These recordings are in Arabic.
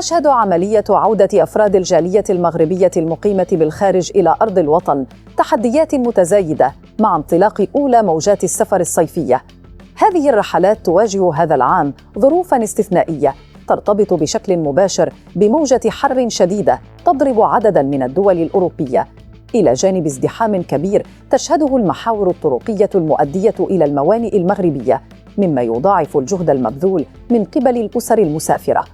تشهد عملية عودة أفراد الجالية المغربية المقيمة بالخارج إلى أرض الوطن تحديات متزايدة مع انطلاق أولى موجات السفر الصيفية. هذه الرحلات تواجه هذا العام ظروفاً استثنائية ترتبط بشكل مباشر بموجة حر شديدة تضرب عدداً من الدول الأوروبية، إلى جانب ازدحام كبير تشهده المحاور الطرقية المؤدية إلى الموانئ المغربية، مما يضاعف الجهد المبذول من قبل الأسر المسافرة.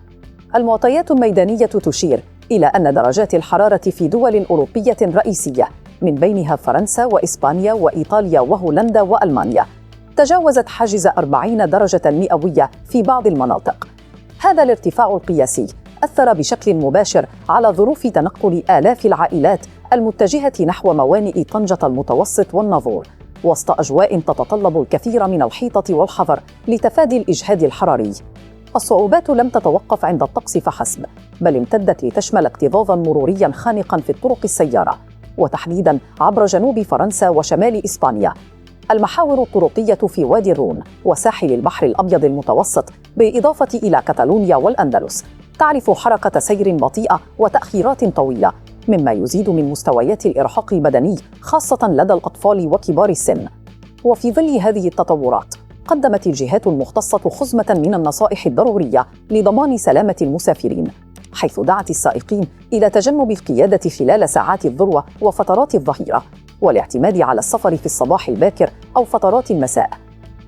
المعطيات الميدانية تشير إلى أن درجات الحرارة في دول أوروبية رئيسية من بينها فرنسا وإسبانيا وإيطاليا وهولندا وألمانيا تجاوزت حاجز 40 درجة مئوية في بعض المناطق. هذا الارتفاع القياسي أثر بشكل مباشر على ظروف تنقل آلاف العائلات المتجهة نحو موانئ طنجة المتوسط والناظور، وسط أجواء تتطلب الكثير من الحيطة والحذر لتفادي الإجهاد الحراري. الصعوبات لم تتوقف عند الطقس فحسب، بل امتدت لتشمل اكتظاظاً مرورياً خانقاً في الطرق السيارة، وتحديداً عبر جنوب فرنسا وشمال إسبانيا. المحاور الطرقية في وادي الرون وساحل البحر الأبيض المتوسط بالإضافة إلى كتالونيا والأندلس تعرف حركة سير بطيئة وتأخيرات طويلة، مما يزيد من مستويات الإرهاق البدني خاصة لدى الأطفال وكبار السن. وفي ظل هذه التطورات قدمت الجهات المختصة خزمة من النصائح الضرورية لضمان سلامة المسافرين، حيث دعت السائقين إلى تجنب القيادة خلال ساعات الذروة وفترات الظهيرة، والاعتماد على السفر في الصباح الباكر أو فترات المساء.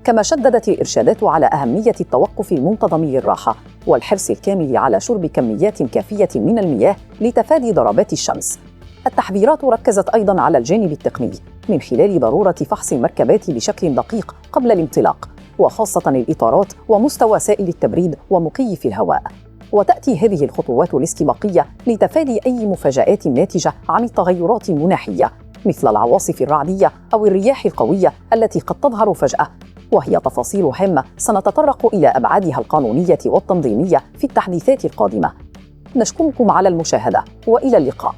كما شددت الإرشادات على أهمية التوقف المنتظم للراحة والحرص الكامل على شرب كميات كافية من المياه لتفادي ضربات الشمس. التحذيرات ركزت أيضاً على الجانب التقني من خلال ضرورة فحص المركبات بشكل دقيق قبل الانطلاق، وخاصة الإطارات ومستوى سائل التبريد ومكيف الهواء. وتأتي هذه الخطوات الاستباقية لتفادي أي مفاجآت ناتجة عن التغيرات المناخية مثل العواصف الرعدية أو الرياح القوية التي قد تظهر فجأة، وهي تفاصيل هامة سنتطرق إلى أبعادها القانونية والتنظيمية في التحديثات القادمة. نشكركم على المشاهدة وإلى اللقاء.